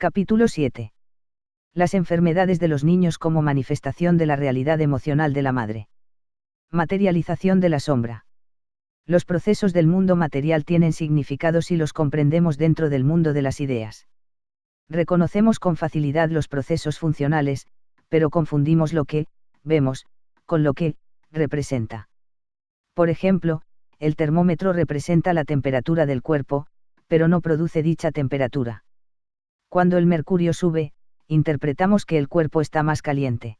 Capítulo 7. Las enfermedades de los niños como manifestación de la realidad emocional de la madre. Materialización de la sombra. Los procesos del mundo material tienen significado si los comprendemos dentro del mundo de las ideas. Reconocemos con facilidad los procesos funcionales, pero confundimos lo que vemos con lo que representa. Por ejemplo, el termómetro representa la temperatura del cuerpo, pero no produce dicha temperatura. Cuando el mercurio sube, interpretamos que el cuerpo está más caliente.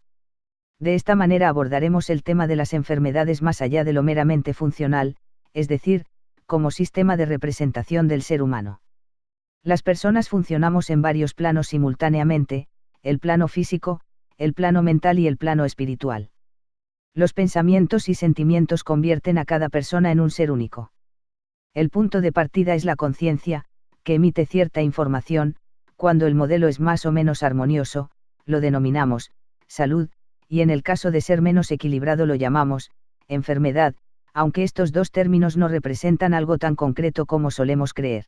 De esta manera abordaremos el tema de las enfermedades más allá de lo meramente funcional, es decir, como sistema de representación del ser humano. Las personas funcionamos en varios planos simultáneamente, el plano físico, el plano mental y el plano espiritual. Los pensamientos y sentimientos convierten a cada persona en un ser único. El punto de partida es la conciencia, que emite cierta información. Cuando el modelo es más o menos armonioso, lo denominamos salud, y en el caso de ser menos equilibrado lo llamamos enfermedad, aunque estos dos términos no representan algo tan concreto como solemos creer.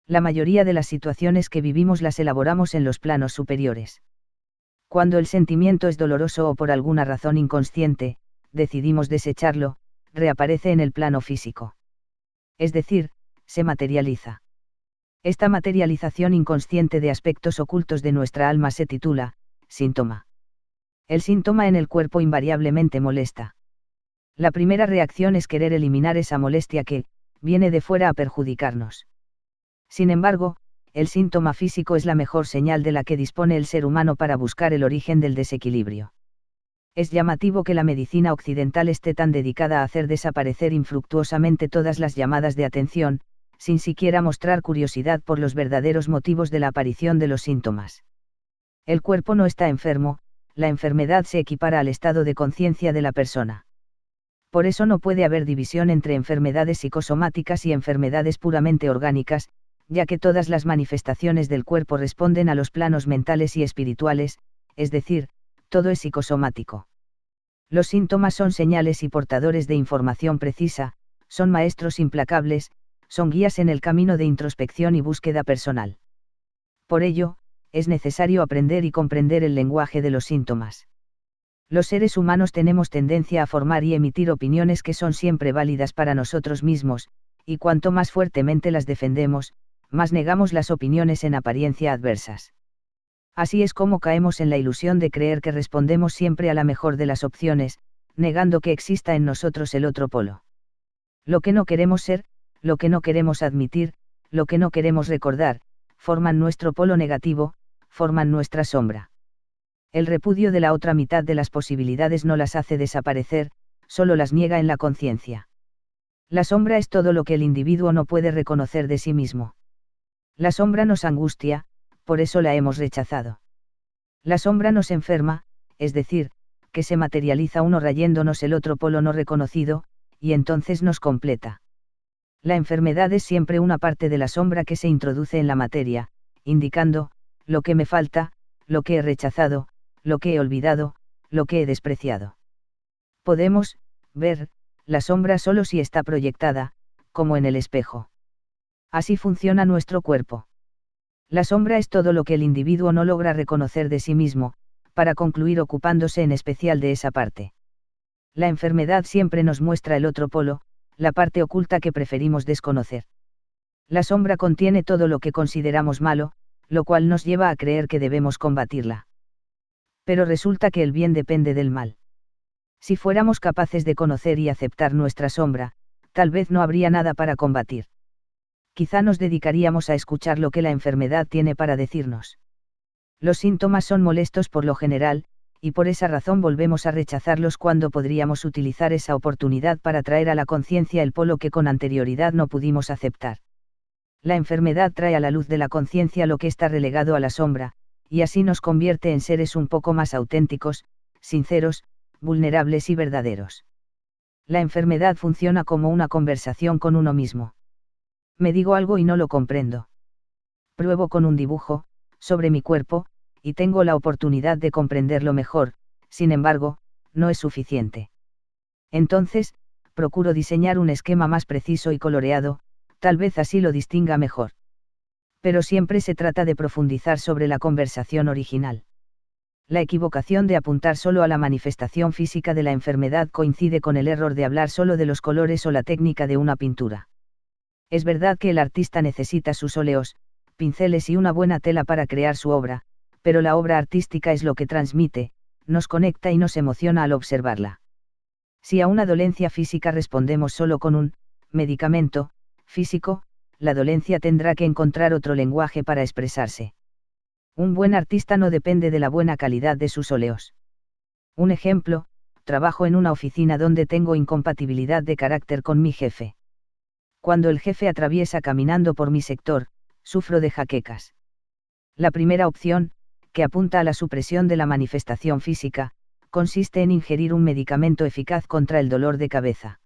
La mayoría de las situaciones que vivimos las elaboramos en los planos superiores. Cuando el sentimiento es doloroso o por alguna razón inconsciente, decidimos desecharlo, reaparece en el plano físico. Es decir, se materializa. Esta materialización inconsciente de aspectos ocultos de nuestra alma se titula síntoma. El síntoma en el cuerpo invariablemente molesta. La primera reacción es querer eliminar esa molestia que viene de fuera a perjudicarnos. Sin embargo, el síntoma físico es la mejor señal de la que dispone el ser humano para buscar el origen del desequilibrio. Es llamativo que la medicina occidental esté tan dedicada a hacer desaparecer infructuosamente todas las llamadas de atención, sin siquiera mostrar curiosidad por los verdaderos motivos de la aparición de los síntomas. El cuerpo no está enfermo, la enfermedad se equipara al estado de conciencia de la persona. Por eso no puede haber división entre enfermedades psicosomáticas y enfermedades puramente orgánicas, ya que todas las manifestaciones del cuerpo responden a los planos mentales y espirituales, es decir, todo es psicosomático. Los síntomas son señales y portadores de información precisa, son maestros implacables, son guías en el camino de introspección y búsqueda personal. Por ello, es necesario aprender y comprender el lenguaje de los síntomas. Los seres humanos tenemos tendencia a formar y emitir opiniones que son siempre válidas para nosotros mismos, y cuanto más fuertemente las defendemos, más negamos las opiniones en apariencia adversas. Así es como caemos en la ilusión de creer que respondemos siempre a la mejor de las opciones, negando que exista en nosotros el otro polo. Lo que no queremos ser, lo que no queremos admitir, lo que no queremos recordar, forman nuestro polo negativo, forman nuestra sombra. El repudio de la otra mitad de las posibilidades no las hace desaparecer, solo las niega en la conciencia. La sombra es todo lo que el individuo no puede reconocer de sí mismo. La sombra nos angustia, por eso la hemos rechazado. La sombra nos enferma, es decir, que se materializa uno rayéndonos el otro polo no reconocido, y entonces nos completa. La enfermedad es siempre una parte de la sombra que se introduce en la materia, indicando, lo que me falta, lo que he rechazado, lo que he olvidado, lo que he despreciado. Podemos ver la sombra solo si está proyectada, como en el espejo. Así funciona nuestro cuerpo. La sombra es todo lo que el individuo no logra reconocer de sí mismo, para concluir ocupándose en especial de esa parte. La enfermedad siempre nos muestra el otro polo, la parte oculta que preferimos desconocer. La sombra contiene todo lo que consideramos malo, lo cual nos lleva a creer que debemos combatirla. Pero resulta que el bien depende del mal. Si fuéramos capaces de conocer y aceptar nuestra sombra, tal vez no habría nada para combatir. Quizá nos dedicaríamos a escuchar lo que la enfermedad tiene para decirnos. Los síntomas son molestos por lo general, y por esa razón volvemos a rechazarlos cuando podríamos utilizar esa oportunidad para traer a la conciencia el polo que con anterioridad no pudimos aceptar. La enfermedad trae a la luz de la conciencia lo que está relegado a la sombra, y así nos convierte en seres un poco más auténticos, sinceros, vulnerables y verdaderos. La enfermedad funciona como una conversación con uno mismo. Me digo algo y no lo comprendo. Pruebo con un dibujo, sobre mi cuerpo, y tengo la oportunidad de comprenderlo mejor, sin embargo, no es suficiente. Entonces, procuro diseñar un esquema más preciso y coloreado, tal vez así lo distinga mejor. Pero siempre se trata de profundizar sobre la conversación original. La equivocación de apuntar solo a la manifestación física de la enfermedad coincide con el error de hablar solo de los colores o la técnica de una pintura. Es verdad que el artista necesita sus óleos, pinceles y una buena tela para crear su obra, pero la obra artística es lo que transmite, nos conecta y nos emociona al observarla. Si a una dolencia física respondemos solo con un medicamento físico, la dolencia tendrá que encontrar otro lenguaje para expresarse. Un buen artista no depende de la buena calidad de sus óleos. Un ejemplo, trabajo en una oficina donde tengo incompatibilidad de carácter con mi jefe. Cuando el jefe atraviesa caminando por mi sector, sufro de jaquecas. La primera opción, que apunta a la supresión de la manifestación física, consiste en ingerir un medicamento eficaz contra el dolor de cabeza.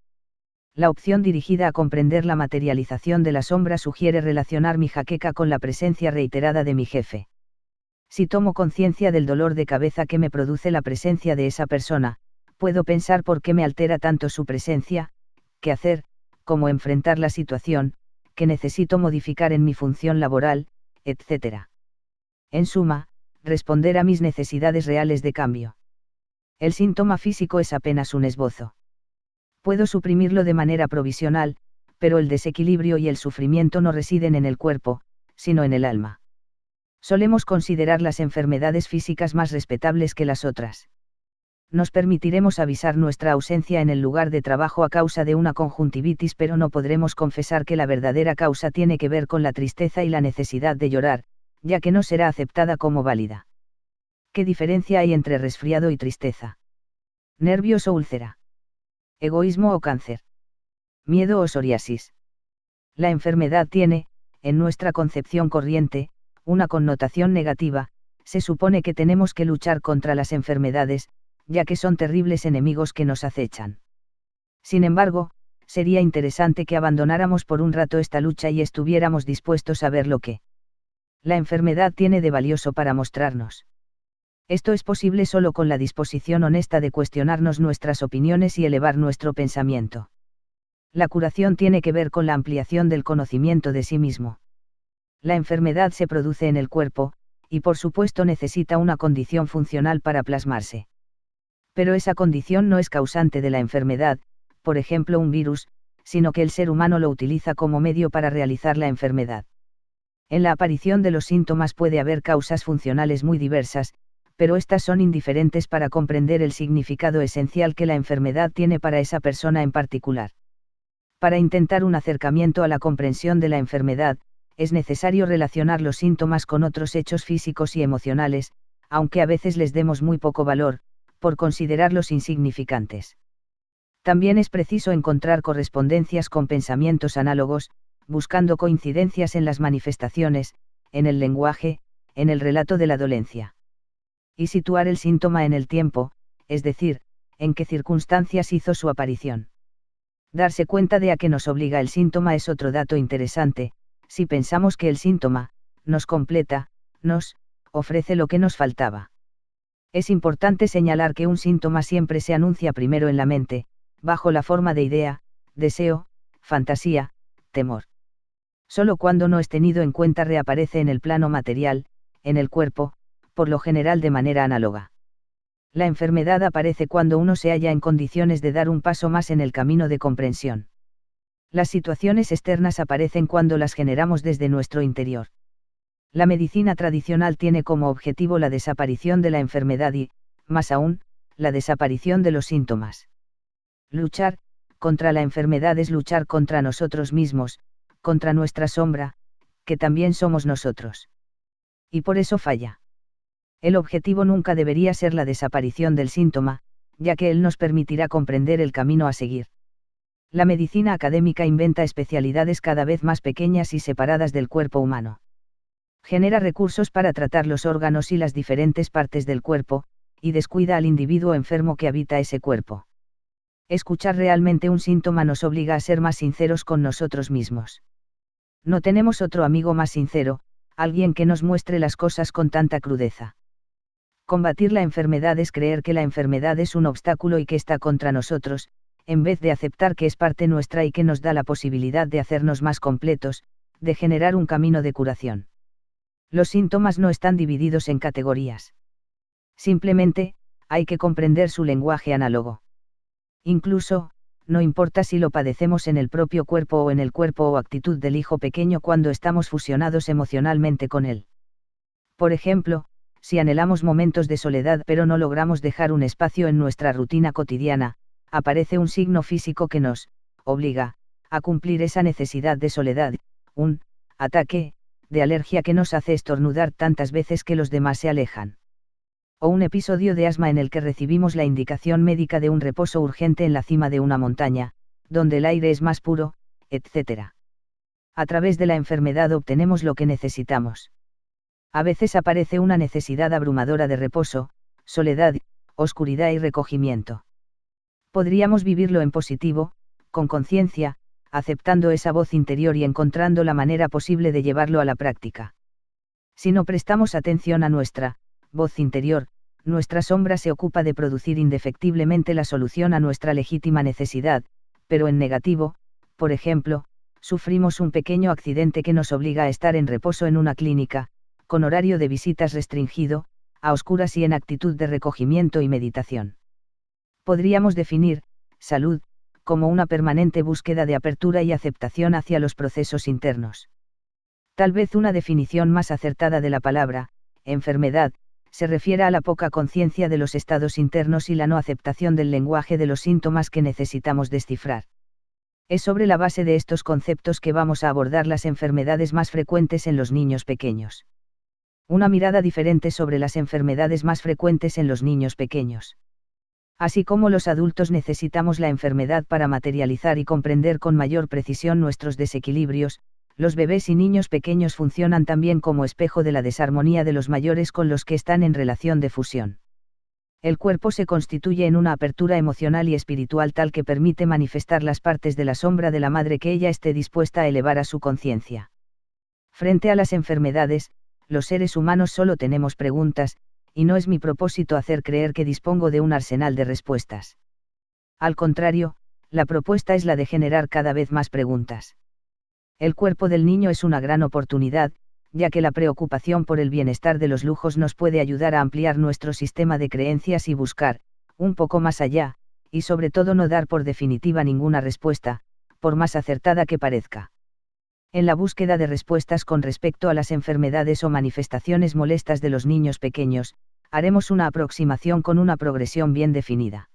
La opción dirigida a comprender la materialización de la sombra sugiere relacionar mi jaqueca con la presencia reiterada de mi jefe. Si tomo conciencia del dolor de cabeza que me produce la presencia de esa persona, puedo pensar por qué me altera tanto su presencia, qué hacer, cómo enfrentar la situación, qué necesito modificar en mi función laboral, etc. En suma, responder a mis necesidades reales de cambio. El síntoma físico es apenas un esbozo. Puedo suprimirlo de manera provisional, pero el desequilibrio y el sufrimiento no residen en el cuerpo, sino en el alma. Solemos considerar las enfermedades físicas más respetables que las otras. Nos permitiremos avisar nuestra ausencia en el lugar de trabajo a causa de una conjuntivitis, pero no podremos confesar que la verdadera causa tiene que ver con la tristeza y la necesidad de llorar, ya que no será aceptada como válida. ¿Qué diferencia hay entre resfriado y tristeza? ¿Nervios o úlcera? ¿Egoísmo o cáncer? ¿Miedo o psoriasis? La enfermedad tiene, en nuestra concepción corriente, una connotación negativa. Se supone que tenemos que luchar contra las enfermedades, ya que son terribles enemigos que nos acechan. Sin embargo, sería interesante que abandonáramos por un rato esta lucha y estuviéramos dispuestos a ver lo que la enfermedad tiene de valioso para mostrarnos. Esto es posible solo con la disposición honesta de cuestionarnos nuestras opiniones y elevar nuestro pensamiento. La curación tiene que ver con la ampliación del conocimiento de sí mismo. La enfermedad se produce en el cuerpo, y por supuesto necesita una condición funcional para plasmarse. Pero esa condición no es causante de la enfermedad, por ejemplo un virus, sino que el ser humano lo utiliza como medio para realizar la enfermedad. En la aparición de los síntomas puede haber causas funcionales muy diversas, pero estas son indiferentes para comprender el significado esencial que la enfermedad tiene para esa persona en particular. Para intentar un acercamiento a la comprensión de la enfermedad, es necesario relacionar los síntomas con otros hechos físicos y emocionales, aunque a veces les demos muy poco valor, por considerarlos insignificantes. También es preciso encontrar correspondencias con pensamientos análogos, buscando coincidencias en las manifestaciones, en el lenguaje, en el relato de la dolencia. Y situar el síntoma en el tiempo, es decir, en qué circunstancias hizo su aparición. Darse cuenta de a qué nos obliga el síntoma es otro dato interesante. Si pensamos que el síntoma nos completa, nos ofrece lo que nos faltaba. Es importante señalar que un síntoma siempre se anuncia primero en la mente, bajo la forma de idea, deseo, fantasía, temor. Solo cuando no es tenido en cuenta reaparece en el plano material, en el cuerpo, por lo general de manera análoga. La enfermedad aparece cuando uno se halla en condiciones de dar un paso más en el camino de comprensión. Las situaciones externas aparecen cuando las generamos desde nuestro interior. La medicina tradicional tiene como objetivo la desaparición de la enfermedad y, más aún, la desaparición de los síntomas. Luchar contra la enfermedad es luchar contra nosotros mismos, contra nuestra sombra, que también somos nosotros. Y por eso falla. El objetivo nunca debería ser la desaparición del síntoma, ya que él nos permitirá comprender el camino a seguir. La medicina académica inventa especialidades cada vez más pequeñas y separadas del cuerpo humano. Genera recursos para tratar los órganos y las diferentes partes del cuerpo, y descuida al individuo enfermo que habita ese cuerpo. Escuchar realmente un síntoma nos obliga a ser más sinceros con nosotros mismos. No tenemos otro amigo más sincero, alguien que nos muestre las cosas con tanta crudeza. Combatir la enfermedad es creer que la enfermedad es un obstáculo y que está contra nosotros, en vez de aceptar que es parte nuestra y que nos da la posibilidad de hacernos más completos, de generar un camino de curación. Los síntomas no están divididos en categorías. Simplemente, hay que comprender su lenguaje análogo. Incluso, no importa si lo padecemos en el propio cuerpo o en el cuerpo o actitud del hijo pequeño cuando estamos fusionados emocionalmente con él. Por ejemplo, si anhelamos momentos de soledad pero no logramos dejar un espacio en nuestra rutina cotidiana, aparece un signo físico que nos obliga a cumplir esa necesidad de soledad, un ataque de alergia que nos hace estornudar tantas veces que los demás se alejan. O un episodio de asma en el que recibimos la indicación médica de un reposo urgente en la cima de una montaña, donde el aire es más puro, etc. A través de la enfermedad obtenemos lo que necesitamos. A veces aparece una necesidad abrumadora de reposo, soledad, oscuridad y recogimiento. Podríamos vivirlo en positivo, con conciencia, aceptando esa voz interior y encontrando la manera posible de llevarlo a la práctica. Si no prestamos atención a nuestra voz interior, nuestra sombra se ocupa de producir indefectiblemente la solución a nuestra legítima necesidad, pero en negativo, por ejemplo, sufrimos un pequeño accidente que nos obliga a estar en reposo en una clínica, con horario de visitas restringido, a oscuras y en actitud de recogimiento y meditación. Podríamos definir salud como una permanente búsqueda de apertura y aceptación hacia los procesos internos. Tal vez una definición más acertada de la palabra enfermedad se refiera a la poca conciencia de los estados internos y la no aceptación del lenguaje de los síntomas que necesitamos descifrar. Es sobre la base de estos conceptos que vamos a abordar las enfermedades más frecuentes en los niños pequeños. Una mirada diferente sobre las enfermedades más frecuentes en los niños pequeños. Así como los adultos necesitamos la enfermedad para materializar y comprender con mayor precisión nuestros desequilibrios, los bebés y niños pequeños funcionan también como espejo de la desarmonía de los mayores con los que están en relación de fusión. El cuerpo se constituye en una apertura emocional y espiritual tal que permite manifestar las partes de la sombra de la madre que ella esté dispuesta a elevar a su conciencia. Frente a las enfermedades, los seres humanos solo tenemos preguntas, y no es mi propósito hacer creer que dispongo de un arsenal de respuestas. Al contrario, la propuesta es la de generar cada vez más preguntas. El cuerpo del niño es una gran oportunidad, ya que la preocupación por el bienestar de los lujos nos puede ayudar a ampliar nuestro sistema de creencias y buscar, un poco más allá, y sobre todo no dar por definitiva ninguna respuesta, por más acertada que parezca. En la búsqueda de respuestas con respecto a las enfermedades o manifestaciones molestas de los niños pequeños, haremos una aproximación con una progresión bien definida.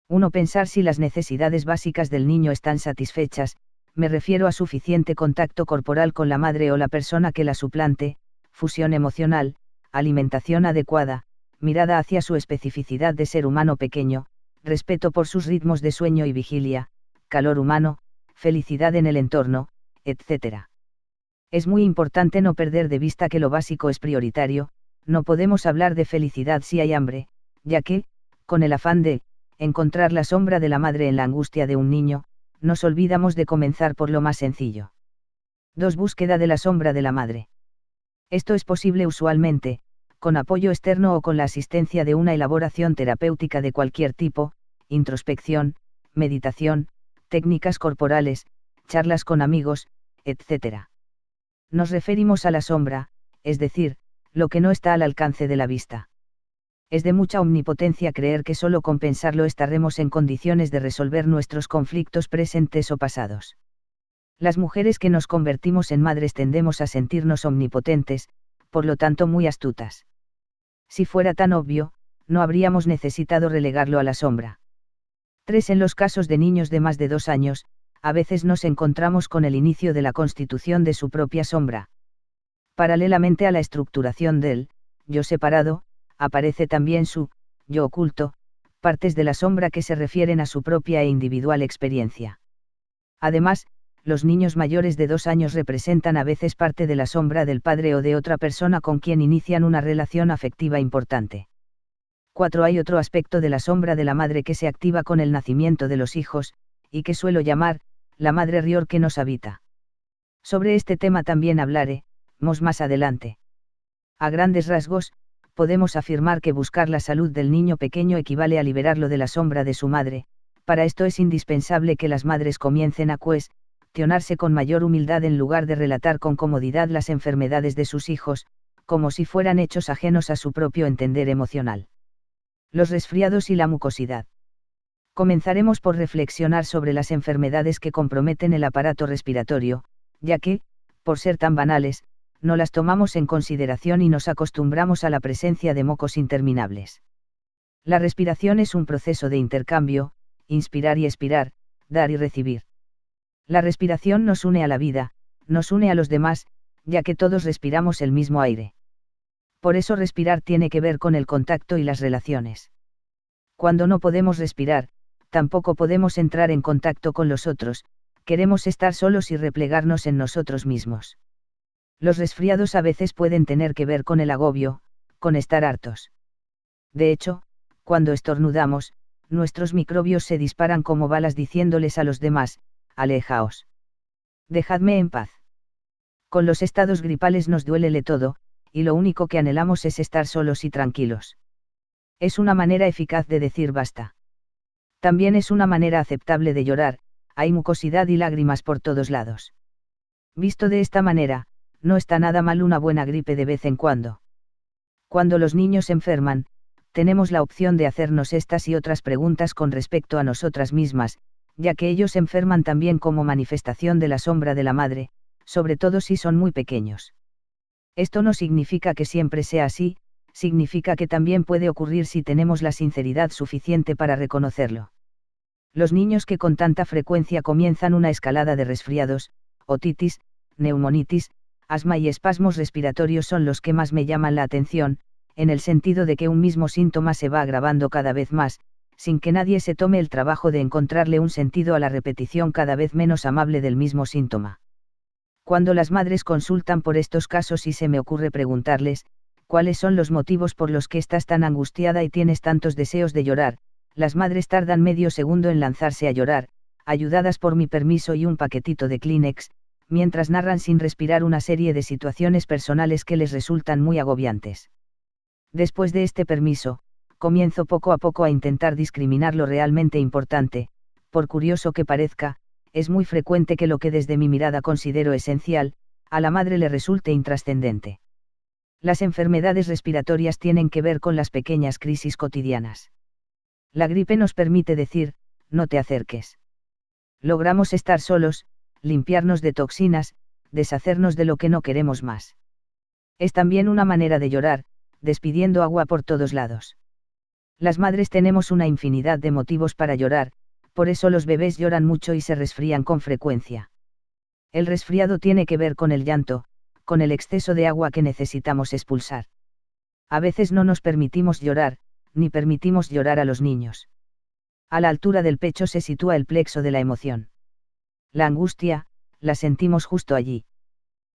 1. Pensar si las necesidades básicas del niño están satisfechas, me refiero a suficiente contacto corporal con la madre o la persona que la suplante, fusión emocional, alimentación adecuada, mirada hacia su especificidad de ser humano pequeño, respeto por sus ritmos de sueño y vigilia, calor humano, felicidad en el entorno, etc. Es muy importante no perder de vista que lo básico es prioritario, no podemos hablar de felicidad si hay hambre, ya que, con el afán de encontrar la sombra de la madre en la angustia de un niño, nos olvidamos de comenzar por lo más sencillo. 2. Búsqueda de la sombra de la madre. Esto es posible usualmente, con apoyo externo o con la asistencia de una elaboración terapéutica de cualquier tipo, introspección, meditación, técnicas corporales, charlas con amigos, etc. Nos referimos a la sombra, es decir, lo que no está al alcance de la vista. Es de mucha omnipotencia creer que solo con pensarlo estaremos en condiciones de resolver nuestros conflictos presentes o pasados. Las mujeres que nos convertimos en madres tendemos a sentirnos omnipotentes, por lo tanto muy astutas. Si fuera tan obvio, no habríamos necesitado relegarlo a la sombra. 3. En los casos de niños de más de 2 años, a veces nos encontramos con el inicio de la constitución de su propia sombra. Paralelamente a la estructuración del yo separado, aparece también su yo oculto, partes de la sombra que se refieren a su propia e individual experiencia. Además, los niños mayores de 2 años representan a veces parte de la sombra del padre o de otra persona con quien inician una relación afectiva importante. 4. Hay otro aspecto de la sombra de la madre que se activa con el nacimiento de los hijos, y que suelo llamar la madre rior que nos habita. Sobre este tema también hablaremos más adelante. A grandes rasgos, podemos afirmar que buscar la salud del niño pequeño equivale a liberarlo de la sombra de su madre. Para esto es indispensable que las madres comiencen a relacionarse con mayor humildad en lugar de relatar con comodidad las enfermedades de sus hijos, como si fueran hechos ajenos a su propio entender emocional. Los resfriados y la mucosidad. Comenzaremos por reflexionar sobre las enfermedades que comprometen el aparato respiratorio, ya que, por ser tan banales, no las tomamos en consideración y nos acostumbramos a la presencia de mocos interminables. La respiración es un proceso de intercambio, inspirar y expirar, dar y recibir. La respiración nos une a la vida, nos une a los demás, ya que todos respiramos el mismo aire. Por eso respirar tiene que ver con el contacto y las relaciones. Cuando no podemos respirar, tampoco podemos entrar en contacto con los otros, queremos estar solos y replegarnos en nosotros mismos. Los resfriados a veces pueden tener que ver con el agobio, con estar hartos. De hecho, cuando estornudamos, nuestros microbios se disparan como balas diciéndoles a los demás, alejaos. Dejadme en paz. Con los estados gripales nos duélele todo, y lo único que anhelamos es estar solos y tranquilos. Es una manera eficaz de decir basta. También es una manera aceptable de llorar, hay mucosidad y lágrimas por todos lados. Visto de esta manera, no está nada mal una buena gripe de vez en cuando. Cuando los niños enferman, tenemos la opción de hacernos estas y otras preguntas con respecto a nosotras mismas, ya que ellos enferman también como manifestación de la sombra de la madre, sobre todo si son muy pequeños. Esto no significa que siempre sea así, significa que también puede ocurrir si tenemos la sinceridad suficiente para reconocerlo. Los niños que con tanta frecuencia comienzan una escalada de resfriados, otitis, neumonitis, asma y espasmos respiratorios son los que más me llaman la atención, en el sentido de que un mismo síntoma se va agravando cada vez más, sin que nadie se tome el trabajo de encontrarle un sentido a la repetición cada vez menos amable del mismo síntoma. Cuando las madres consultan por estos casos y se me ocurre preguntarles, ¿cuáles son los motivos por los que estás tan angustiada y tienes tantos deseos de llorar? Las madres tardan medio segundo en lanzarse a llorar, ayudadas por mi permiso y un paquetito de Kleenex, mientras narran sin respirar una serie de situaciones personales que les resultan muy agobiantes. Después de este permiso, comienzo poco a poco a intentar discriminar lo realmente importante, por curioso que parezca, es muy frecuente que lo que desde mi mirada considero esencial, a la madre le resulte intrascendente. Las enfermedades respiratorias tienen que ver con las pequeñas crisis cotidianas. La gripe nos permite decir, no te acerques. Logramos estar solos, limpiarnos de toxinas, deshacernos de lo que no queremos más. Es también una manera de llorar, despidiendo agua por todos lados. Las madres tenemos una infinidad de motivos para llorar, por eso los bebés lloran mucho y se resfrían con frecuencia. El resfriado tiene que ver con el llanto, con el exceso de agua que necesitamos expulsar. A veces no nos permitimos llorar, ni permitimos llorar a los niños. A la altura del pecho se sitúa el plexo de la emoción. La angustia, la sentimos justo allí.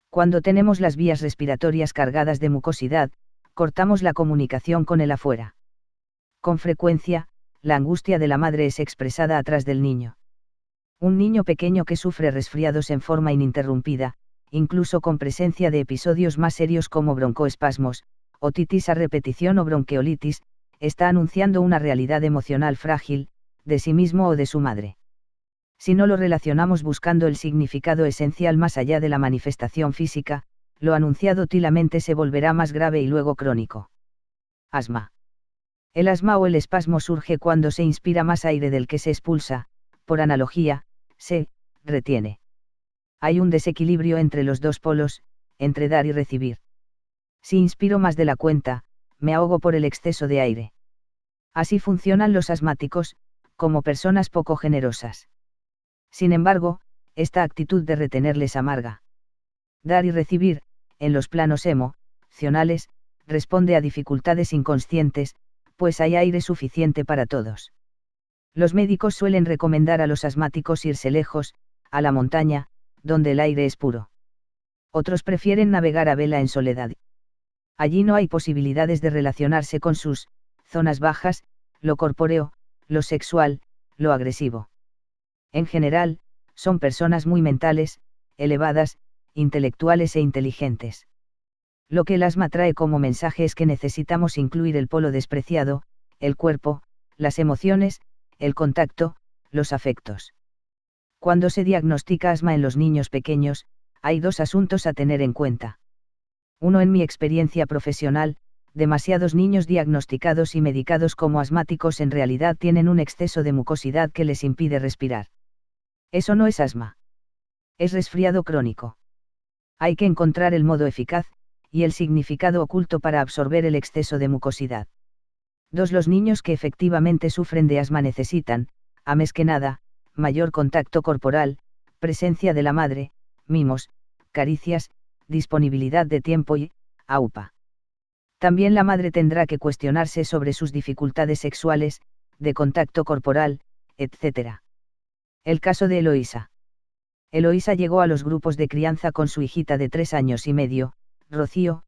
Cuando tenemos las vías respiratorias cargadas de mucosidad, cortamos la comunicación con el afuera. Con frecuencia, la angustia de la madre es expresada atrás del niño. Un niño pequeño que sufre resfriados en forma ininterrumpida, incluso con presencia de episodios más serios como broncoespasmos, otitis a repetición o bronquiolitis, está anunciando una realidad emocional frágil, de sí mismo o de su madre. Si no lo relacionamos buscando el significado esencial más allá de la manifestación física, lo anunciado tilamente se volverá más grave y luego crónico. Asma. El asma o el espasmo surge cuando se inspira más aire del que se expulsa, por analogía, se retiene. Hay un desequilibrio entre los dos polos, entre dar y recibir. Si inspiro más de la cuenta, me ahogo por el exceso de aire. Así funcionan los asmáticos, como personas poco generosas. Sin embargo, esta actitud de retenerles amarga. Dar y recibir, en los planos emocionales, responde a dificultades inconscientes, pues hay aire suficiente para todos. Los médicos suelen recomendar a los asmáticos irse lejos, a la montaña, donde el aire es puro. Otros prefieren navegar a vela en soledad. Allí no hay posibilidades de relacionarse con sus zonas bajas, lo corpóreo, lo sexual, lo agresivo. En general, son personas muy mentales, elevadas, intelectuales e inteligentes. Lo que el asma trae como mensaje es que necesitamos incluir el polo despreciado, el cuerpo, las emociones, el contacto, los afectos. Cuando se diagnostica asma en los niños pequeños, hay dos asuntos a tener en cuenta. Uno, en mi experiencia profesional, demasiados niños diagnosticados y medicados como asmáticos en realidad tienen un exceso de mucosidad que les impide respirar. Eso no es asma. Es resfriado crónico. Hay que encontrar el modo eficaz, y el significado oculto para absorber el exceso de mucosidad. 2. Los niños que efectivamente sufren de asma necesitan, a más que nada, mayor contacto corporal, presencia de la madre, mimos, caricias, disponibilidad de tiempo y, AUPA. También la madre tendrá que cuestionarse sobre sus dificultades sexuales, de contacto corporal, etc. El caso de Eloísa. Eloísa llegó a los grupos de crianza con su hijita de 3 años y medio, Rocío,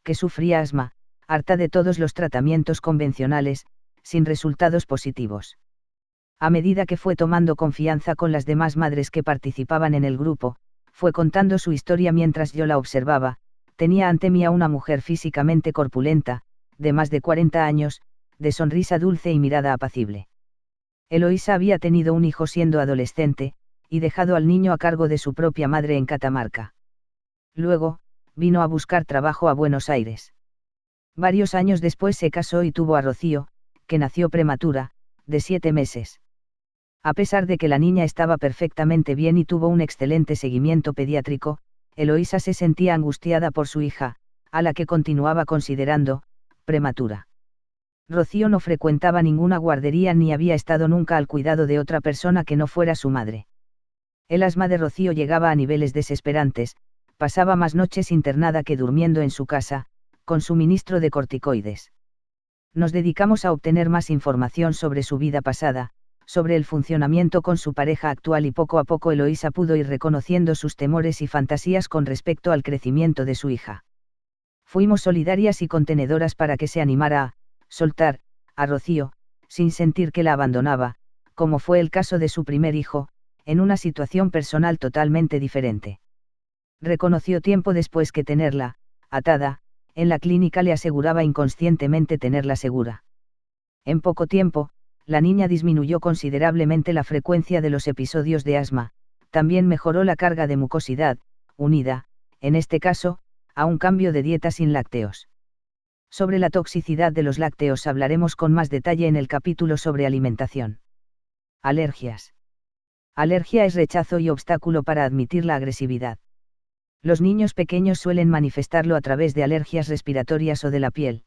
que sufría asma, harta de todos los tratamientos convencionales, sin resultados positivos. A medida que fue tomando confianza con las demás madres que participaban en el grupo, fue contando su historia mientras yo la observaba. Tenía ante mí a una mujer físicamente corpulenta, de más de 40 años, de sonrisa dulce y mirada apacible. Eloísa había tenido un hijo siendo adolescente, y dejado al niño a cargo de su propia madre en Catamarca. Luego, vino a buscar trabajo a Buenos Aires. Varios años después se casó y tuvo a Rocío, que nació prematura, de 7 meses. A pesar de que la niña estaba perfectamente bien y tuvo un excelente seguimiento pediátrico, Eloísa se sentía angustiada por su hija, a la que continuaba considerando prematura. Rocío no frecuentaba ninguna guardería ni había estado nunca al cuidado de otra persona que no fuera su madre. El asma de Rocío llegaba a niveles desesperantes, pasaba más noches internada que durmiendo en su casa, con suministro de corticoides. Nos dedicamos a obtener más información sobre su vida pasada, sobre el funcionamiento con su pareja actual y poco a poco Eloísa pudo ir reconociendo sus temores y fantasías con respecto al crecimiento de su hija. Fuimos solidarias y contenedoras para que se animara a soltar a Rocío, sin sentir que la abandonaba, como fue el caso de su primer hijo, en una situación personal totalmente diferente. Reconoció tiempo después que tenerla, atada, en la clínica le aseguraba inconscientemente tenerla segura. En poco tiempo, la niña disminuyó considerablemente la frecuencia de los episodios de asma, también mejoró la carga de mucosidad, unida, en este caso, a un cambio de dieta sin lácteos. Sobre la toxicidad de los lácteos hablaremos con más detalle en el capítulo sobre alimentación. Alergias. Alergia es rechazo y obstáculo para admitir la agresividad. Los niños pequeños suelen manifestarlo a través de alergias respiratorias o de la piel.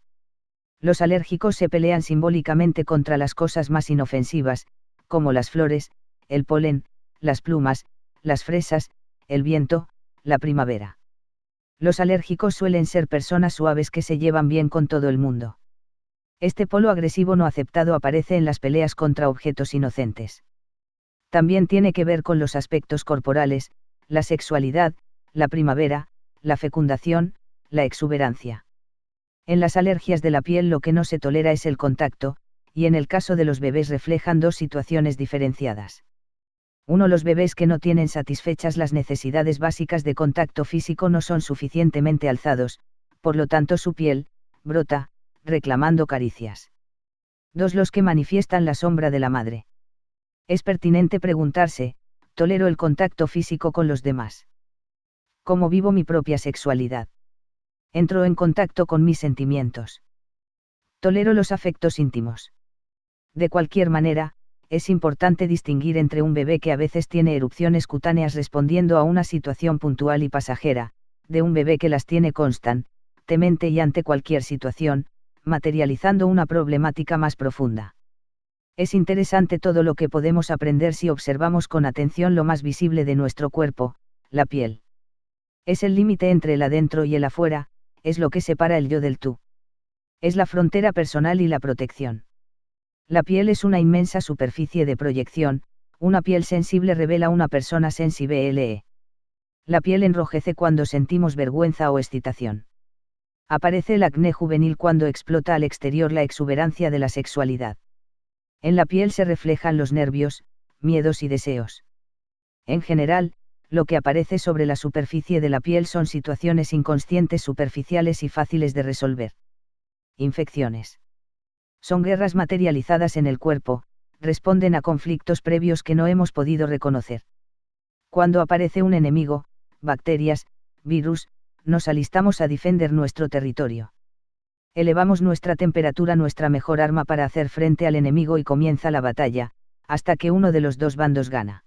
Los alérgicos se pelean simbólicamente contra las cosas más inofensivas, como las flores, el polen, las plumas, las fresas, el viento, la primavera. Los alérgicos suelen ser personas suaves que se llevan bien con todo el mundo. Este polo agresivo no aceptado aparece en las peleas contra objetos inocentes. También tiene que ver con los aspectos corporales, la sexualidad, la primavera, la fecundación, la exuberancia. En las alergias de la piel lo que no se tolera es el contacto, y en el caso de los bebés reflejan dos situaciones diferenciadas. 1. Los bebés que no tienen satisfechas las necesidades básicas de contacto físico no son suficientemente alzados, por lo tanto su piel, brota, reclamando caricias. 2. Los que manifiestan la sombra de la madre. Es pertinente preguntarse, ¿tolero el contacto físico con los demás? ¿Cómo vivo mi propia sexualidad? ¿Entro en contacto con mis sentimientos? ¿Tolero los afectos íntimos? De cualquier manera, es importante distinguir entre un bebé que a veces tiene erupciones cutáneas respondiendo a una situación puntual y pasajera, de un bebé que las tiene constantemente y ante cualquier situación, materializando una problemática más profunda. Es interesante todo lo que podemos aprender si observamos con atención lo más visible de nuestro cuerpo, la piel. Es el límite entre el adentro y el afuera, es lo que separa el yo del tú. Es la frontera personal y la protección. La piel es una inmensa superficie de proyección, una piel sensible revela una persona sensible. La piel enrojece cuando sentimos vergüenza o excitación. Aparece el acné juvenil cuando explota al exterior la exuberancia de la sexualidad. En la piel se reflejan los nervios, miedos y deseos. En general, lo que aparece sobre la superficie de la piel son situaciones inconscientes superficiales y fáciles de resolver. Infecciones. Son guerras materializadas en el cuerpo, responden a conflictos previos que no hemos podido reconocer. Cuando aparece un enemigo, bacterias, virus, nos alistamos a defender nuestro territorio. Elevamos nuestra temperatura, nuestra mejor arma para hacer frente al enemigo, y comienza la batalla, hasta que uno de los dos bandos gana.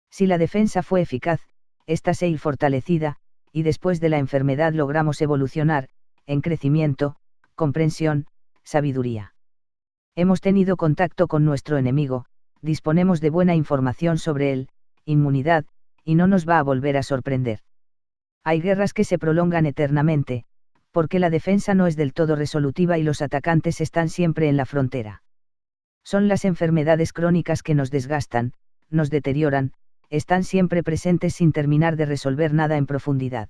Si la defensa fue eficaz, esta se ir fortalecida, y después de la enfermedad logramos evolucionar, en crecimiento, comprensión, sabiduría. Hemos tenido contacto con nuestro enemigo, disponemos de buena información sobre él, inmunidad, y no nos va a volver a sorprender. Hay guerras que se prolongan eternamente, porque la defensa no es del todo resolutiva y los atacantes están siempre en la frontera. Son las enfermedades crónicas que nos desgastan, nos deterioran, están siempre presentes sin terminar de resolver nada en profundidad.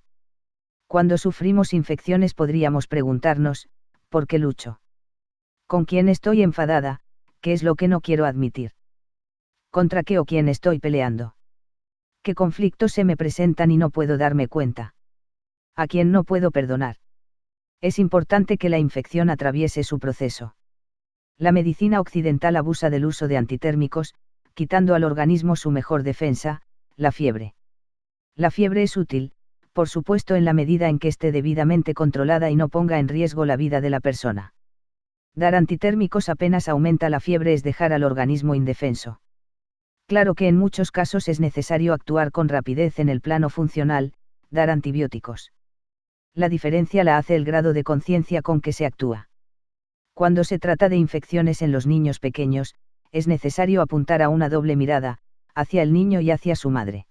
Cuando sufrimos infecciones podríamos preguntarnos, ¿por qué lucho? ¿Con quién estoy enfadada? ¿Qué es lo que no quiero admitir? ¿Contra qué o quién estoy peleando? ¿Qué conflictos se me presentan y no puedo darme cuenta? ¿A quién no puedo perdonar? Es importante que la infección atraviese su proceso. La medicina occidental abusa del uso de antitérmicos, quitando al organismo su mejor defensa, la fiebre. La fiebre es útil, por supuesto, en la medida en que esté debidamente controlada y no ponga en riesgo la vida de la persona. Dar antitérmicos apenas aumenta la fiebre, es dejar al organismo indefenso. Claro que en muchos casos es necesario actuar con rapidez en el plano funcional, dar antibióticos. La diferencia la hace el grado de conciencia con que se actúa. Cuando se trata de infecciones en los niños pequeños, es necesario apuntar a una doble mirada, hacia el niño y hacia su madre.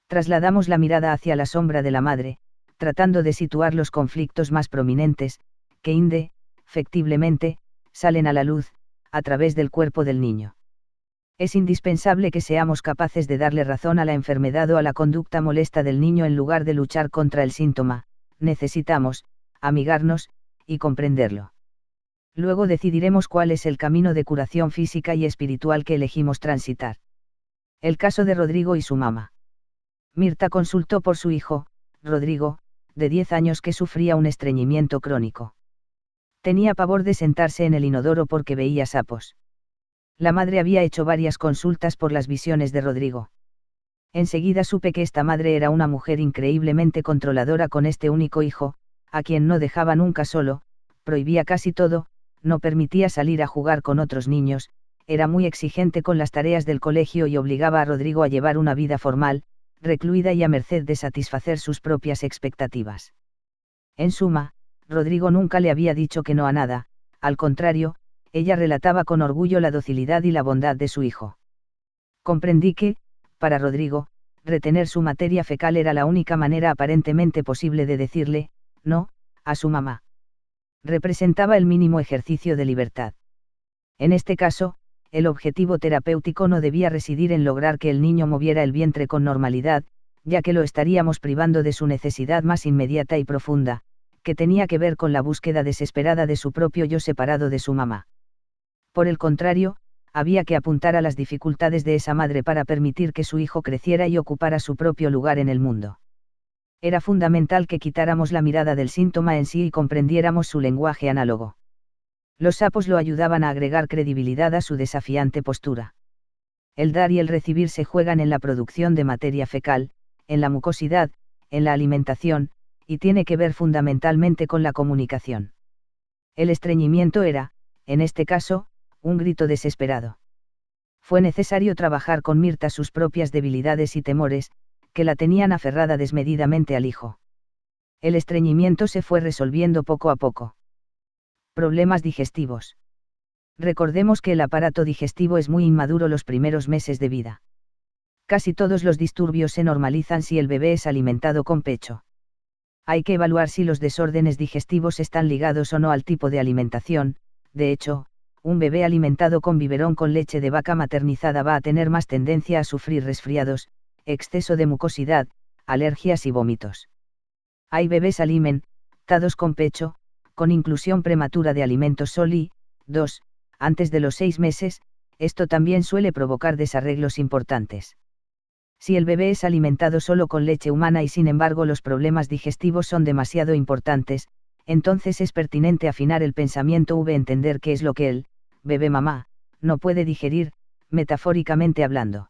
Trasladamos la mirada hacia la sombra de la madre, tratando de situar los conflictos más prominentes, que indefectiblemente, salen a la luz, a través del cuerpo del niño. Es indispensable que seamos capaces de darle razón a la enfermedad o a la conducta molesta del niño en lugar de luchar contra el síntoma. Necesitamos amigarnos y comprenderlo. Luego decidiremos cuál es el camino de curación física y espiritual que elegimos transitar. El caso de Rodrigo y su mamá. Mirta consultó por su hijo, Rodrigo, de 10 años, que sufría un estreñimiento crónico. Tenía pavor de sentarse en el inodoro porque veía sapos. La madre había hecho varias consultas por las visiones de Rodrigo. Enseguida supe que esta madre era una mujer increíblemente controladora con este único hijo, a quien no dejaba nunca solo, prohibía casi todo, no permitía salir a jugar con otros niños, era muy exigente con las tareas del colegio y obligaba a Rodrigo a llevar una vida formal, recluida y a merced de satisfacer sus propias expectativas. En suma, Rodrigo nunca le había dicho que no a nada, al contrario, ella relataba con orgullo la docilidad y la bondad de su hijo. Comprendí que, para Rodrigo, retener su materia fecal era la única manera aparentemente posible de decirle, no, a su mamá. Representaba el mínimo ejercicio de libertad. En este caso, el objetivo terapéutico no debía residir en lograr que el niño moviera el vientre con normalidad, ya que lo estaríamos privando de su necesidad más inmediata y profunda, que tenía que ver con la búsqueda desesperada de su propio yo separado de su mamá. Por el contrario, había que apuntar a las dificultades de esa madre para permitir que su hijo creciera y ocupara su propio lugar en el mundo. Era fundamental que quitáramos la mirada del síntoma en sí y comprendiéramos su lenguaje análogo. Los sapos lo ayudaban a agregar credibilidad a su desafiante postura. El dar y el recibir se juegan en la producción de materia fecal, en la mucosidad, en la alimentación, y tiene que ver fundamentalmente con la comunicación. El estreñimiento era, en este caso, un grito desesperado. Fue necesario trabajar con Mirta sus propias debilidades y temores, que la tenían aferrada desmedidamente al hijo. El estreñimiento se fue resolviendo poco a poco. Problemas digestivos. Recordemos que el aparato digestivo es muy inmaduro los primeros meses de vida. Casi todos los disturbios se normalizan si el bebé es alimentado con pecho. Hay que evaluar si los desórdenes digestivos están ligados o no al tipo de alimentación. De hecho, un bebé alimentado con biberón con leche de vaca maternizada va a tener más tendencia a sufrir resfriados, exceso de mucosidad, alergias y vómitos. Hay bebés alimentados con pecho, con inclusión prematura de alimentos sólidos, antes de los 6 meses, esto también suele provocar desarreglos importantes. Si el bebé es alimentado solo con leche humana y sin embargo los problemas digestivos son demasiado importantes, entonces es pertinente afinar el pensamiento entender qué es lo que el bebé mamá no puede digerir, metafóricamente hablando.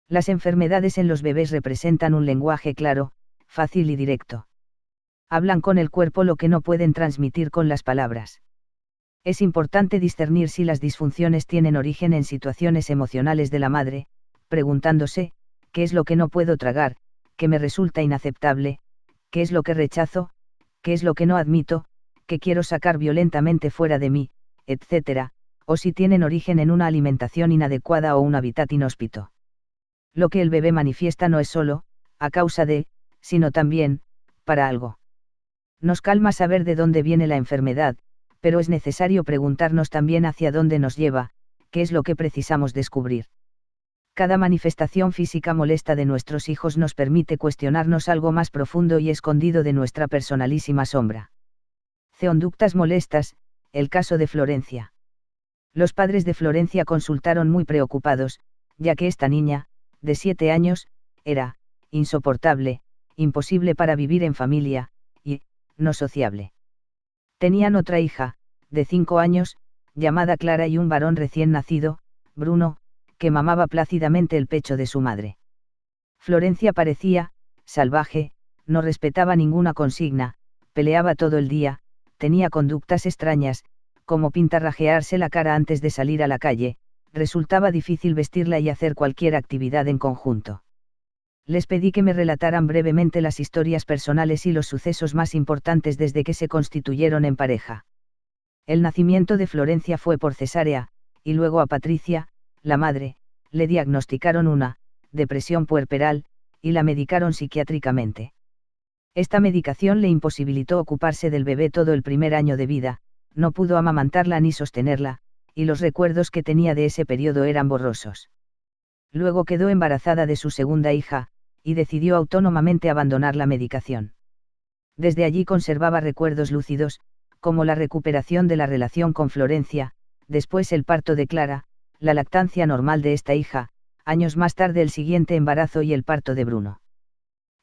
Las enfermedades en los bebés representan un lenguaje claro, fácil y directo. Hablan con el cuerpo lo que no pueden transmitir con las palabras. Es importante discernir si las disfunciones tienen origen en situaciones emocionales de la madre, preguntándose, ¿qué es lo que no puedo tragar, qué me resulta inaceptable, qué es lo que rechazo, qué es lo que no admito, qué quiero sacar violentamente fuera de mí, etc., o si tienen origen en una alimentación inadecuada o un hábitat inhóspito? Lo que el bebé manifiesta no es solo, a causa de, sino también, para algo. Nos calma saber de dónde viene la enfermedad, pero es necesario preguntarnos también hacia dónde nos lleva, qué es lo que precisamos descubrir. Cada manifestación física molesta de nuestros hijos nos permite cuestionarnos algo más profundo y escondido de nuestra personalísima sombra. Conductas molestas, el caso de Florencia. Los padres de Florencia consultaron muy preocupados, ya que esta niña, de 7 años, era insoportable, imposible para vivir en familia, y no sociable. Tenían otra hija, de 5 años, llamada Clara, y un varón recién nacido, Bruno, que mamaba plácidamente el pecho de su madre. Florencia parecía salvaje, no respetaba ninguna consigna, peleaba todo el día, tenía conductas extrañas, como pintarrajearse la cara antes de salir a la calle, resultaba difícil vestirla y hacer cualquier actividad en conjunto. Les pedí que me relataran brevemente las historias personales y los sucesos más importantes desde que se constituyeron en pareja. El nacimiento de Florencia fue por cesárea, y luego a Patricia, la madre, le diagnosticaron una depresión puerperal, y la medicaron psiquiátricamente. Esta medicación le imposibilitó ocuparse del bebé todo el primer año de vida, no pudo amamantarla ni sostenerla, y los recuerdos que tenía de ese periodo eran borrosos. Luego quedó embarazada de su segunda hija, y decidió autónomamente abandonar la medicación. Desde allí conservaba recuerdos lúcidos, como la recuperación de la relación con Florencia, después el parto de Clara, la lactancia normal de esta hija, años más tarde el siguiente embarazo y el parto de Bruno.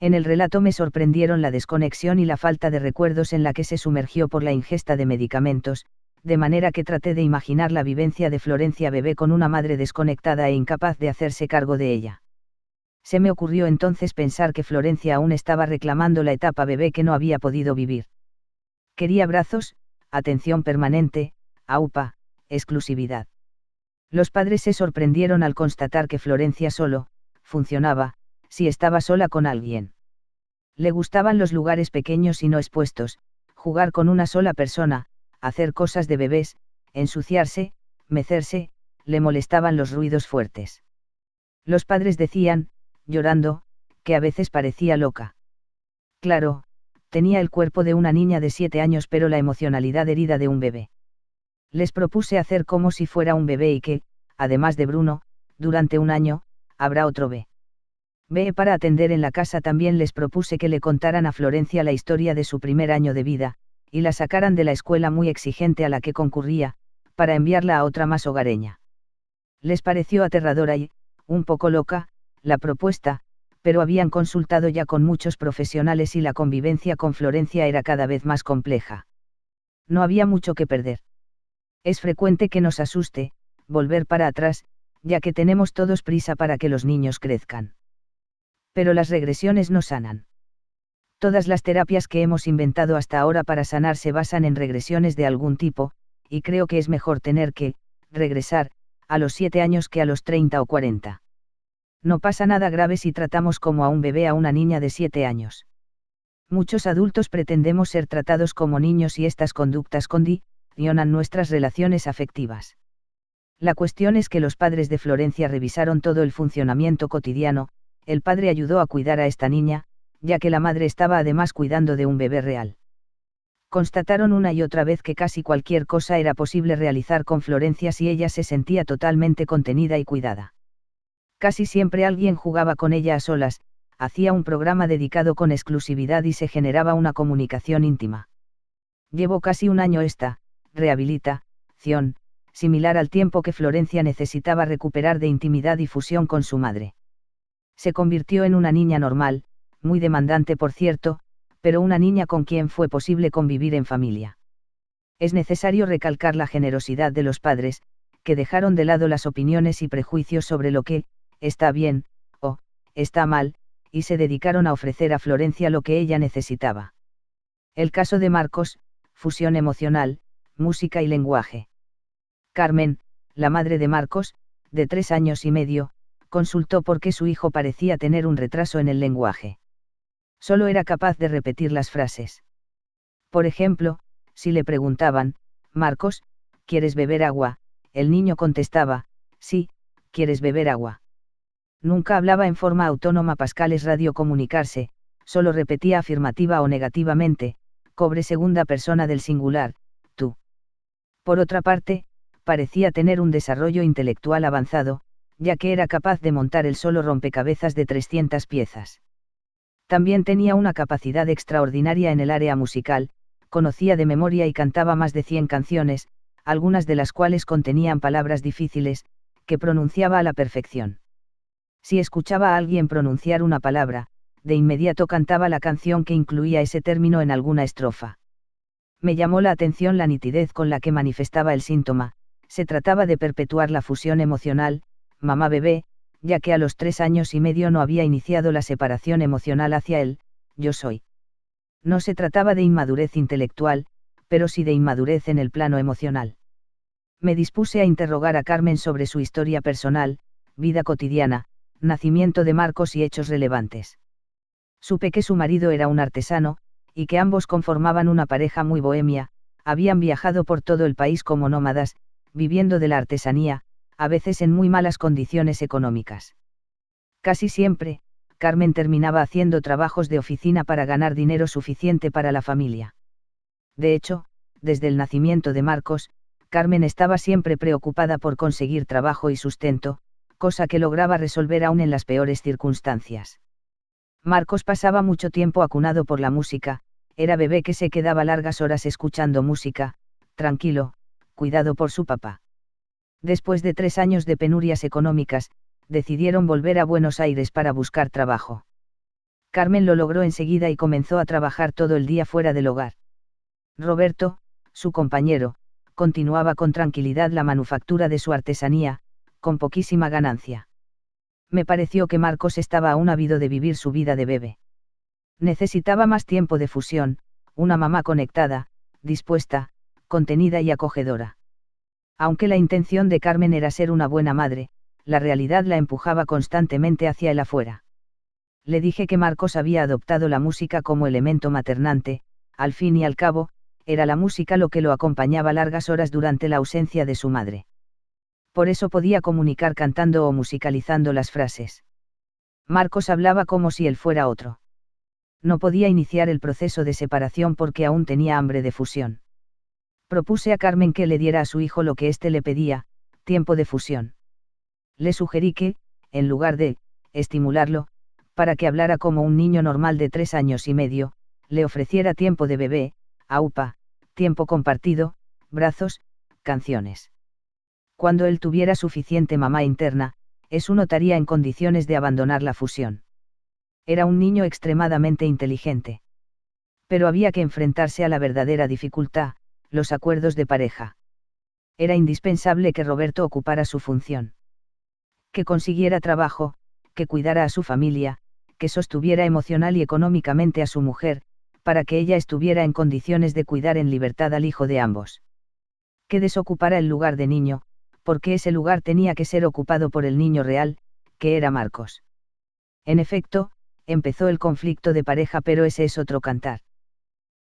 En el relato me sorprendieron la desconexión y la falta de recuerdos en la que se sumergió por la ingesta de medicamentos, de manera que traté de imaginar la vivencia de Florencia bebé con una madre desconectada e incapaz de hacerse cargo de ella. Se me ocurrió entonces pensar que Florencia aún estaba reclamando la etapa bebé que no había podido vivir. Quería abrazos, atención permanente, aupa, exclusividad. Los padres se sorprendieron al constatar que Florencia solo funcionaba si estaba sola con alguien. Le gustaban los lugares pequeños y no expuestos, jugar con una sola persona, hacer cosas de bebés, ensuciarse, mecerse, le molestaban los ruidos fuertes. Los padres decían, llorando, que a veces parecía loca. Claro, tenía el cuerpo de una niña de 7 años pero la emocionalidad herida de un bebé. Les propuse hacer como si fuera un bebé y que, además de Bruno, durante un año, habrá otro bebé para atender en la casa. También les propuse que le contaran a Florencia la historia de su primer año de vida, y la sacaran de la escuela muy exigente a la que concurría, para enviarla a otra más hogareña. Les pareció aterradora y, un poco loca, la propuesta, pero habían consultado ya con muchos profesionales y la convivencia con Florencia era cada vez más compleja. No había mucho que perder. Es frecuente que nos asuste volver para atrás, ya que tenemos todos prisa para que los niños crezcan. Pero las regresiones no sanan. Todas las terapias que hemos inventado hasta ahora para sanar se basan en regresiones de algún tipo, y creo que es mejor tener que regresar a los 7 años que a los 30 o 40. No pasa nada grave si tratamos como a un bebé a una niña de 7 años. Muchos adultos pretendemos ser tratados como niños y estas conductas condicionan nuestras relaciones afectivas. La cuestión es que los padres de Florencia revisaron todo el funcionamiento cotidiano. El padre ayudó a cuidar a esta niña, ya que la madre estaba además cuidando de un bebé real. Constataron una y otra vez que casi cualquier cosa era posible realizar con Florencia si ella se sentía totalmente contenida y cuidada. Casi siempre alguien jugaba con ella a solas, hacía un programa dedicado con exclusividad y se generaba una comunicación íntima. Llevó casi un año esta rehabilitación, similar al tiempo que Florencia necesitaba recuperar de intimidad y fusión con su madre. Se convirtió en una niña normal, muy demandante por cierto, pero una niña con quien fue posible convivir en familia. Es necesario recalcar la generosidad de los padres, que dejaron de lado las opiniones y prejuicios sobre lo que está bien está mal, y se dedicaron a ofrecer a Florencia lo que ella necesitaba. El caso de Marcos, fusión emocional, música y lenguaje. Carmen, la madre de Marcos, de 3 años y medio, consultó por qué su hijo parecía tener un retraso en el lenguaje. Solo era capaz de repetir las frases. Por ejemplo, si le preguntaban, Marcos, ¿quieres beber agua?, el niño contestaba, sí, ¿quieres beber agua? Nunca hablaba en forma autónoma. Pascal es radiocomunicarse, solo repetía afirmativa o negativamente, cobre segunda persona del singular, tú. Por otra parte, parecía tener un desarrollo intelectual avanzado, ya que era capaz de montar el solo rompecabezas de 300 piezas. También tenía una capacidad extraordinaria en el área musical, conocía de memoria y cantaba más de 100 canciones, algunas de las cuales contenían palabras difíciles, que pronunciaba a la perfección. Si escuchaba a alguien pronunciar una palabra, de inmediato cantaba la canción que incluía ese término en alguna estrofa. Me llamó la atención la nitidez con la que manifestaba el síntoma. Se trataba de perpetuar la fusión emocional, mamá-bebé, ya que a los 3 años y medio no había iniciado la separación emocional hacia él, yo soy. No se trataba de inmadurez intelectual, pero sí de inmadurez en el plano emocional. Me dispuse a interrogar a Carmen sobre su historia personal, vida cotidiana, nacimiento de Marcos y hechos relevantes. Supe que su marido era un artesano, y que ambos conformaban una pareja muy bohemia, habían viajado por todo el país como nómadas, viviendo de la artesanía, a veces en muy malas condiciones económicas. Casi siempre, Carmen terminaba haciendo trabajos de oficina para ganar dinero suficiente para la familia. De hecho, desde el nacimiento de Marcos, Carmen estaba siempre preocupada por conseguir trabajo y sustento, cosa que lograba resolver aún en las peores circunstancias. Marcos pasaba mucho tiempo acunado por la música, era bebé que se quedaba largas horas escuchando música, tranquilo, cuidado por su papá. Después de 3 años de penurias económicas, decidieron volver a Buenos Aires para buscar trabajo. Carmen lo logró enseguida y comenzó a trabajar todo el día fuera del hogar. Roberto, su compañero, continuaba con tranquilidad la manufactura de su artesanía, con poquísima ganancia. Me pareció que Marcos estaba aún ávido de vivir su vida de bebé. Necesitaba más tiempo de fusión, una mamá conectada, dispuesta, contenida y acogedora. Aunque la intención de Carmen era ser una buena madre, la realidad la empujaba constantemente hacia el afuera. Le dije que Marcos había adoptado la música como elemento maternante, al fin y al cabo, era la música lo que lo acompañaba largas horas durante la ausencia de su madre. Por eso podía comunicar cantando o musicalizando las frases. Marcos hablaba como si él fuera otro. No podía iniciar el proceso de separación porque aún tenía hambre de fusión. Propuse a Carmen que le diera a su hijo lo que éste le pedía, tiempo de fusión. Le sugerí que, en lugar de estimularlo, para que hablara como un niño normal de 3 años y medio, le ofreciera tiempo de bebé, aupa, tiempo compartido, brazos, canciones. Cuando él tuviera suficiente mamá interna, eso notaría en condiciones de abandonar la fusión. Era un niño extremadamente inteligente. Pero había que enfrentarse a la verdadera dificultad, los acuerdos de pareja. Era indispensable que Roberto ocupara su función. Que consiguiera trabajo, que cuidara a su familia, que sostuviera emocional y económicamente a su mujer, para que ella estuviera en condiciones de cuidar en libertad al hijo de ambos. Que desocupara el lugar de niño, porque ese lugar tenía que ser ocupado por el niño real, que era Marcos. En efecto, empezó el conflicto de pareja, pero ese es otro cantar.